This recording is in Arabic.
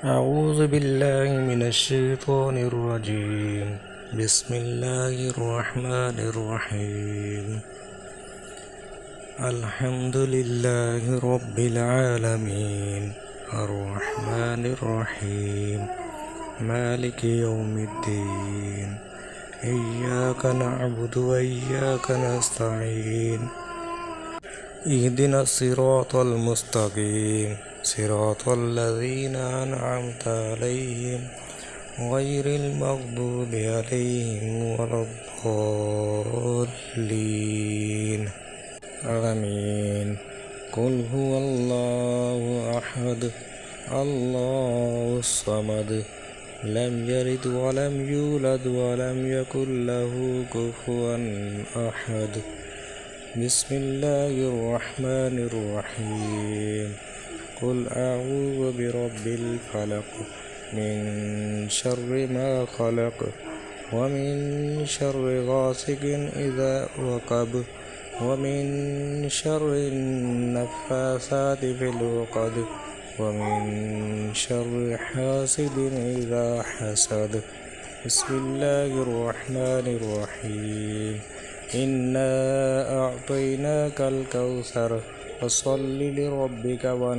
أعوذ بالله من الشيطان الرجيم. بسم الله الرحمن الرحيم. الحمد لله رب العالمين الرحمن الرحيم مالك يوم الدين. إياك نعبد وإياك نستعين. اهدنا الصراط المستقيم صراط الذين أنعمت عليهم غير المغضوب عليهم ولا الضالين. آمين. قل هو الله أحد الله الصمد لم يلد ولم يولد ولم يكن له كفوا أحد. بسم الله الرحمن الرحيم. قل أعوذ برب الفلق من شر ما خلق ومن شر غاسق إذا وقب ومن شر النفاثات في العقد ومن شر حاسد إذا حسد. بسم الله الرحمن الرحيم. إنا أعطيناك الكوثر فصل لربك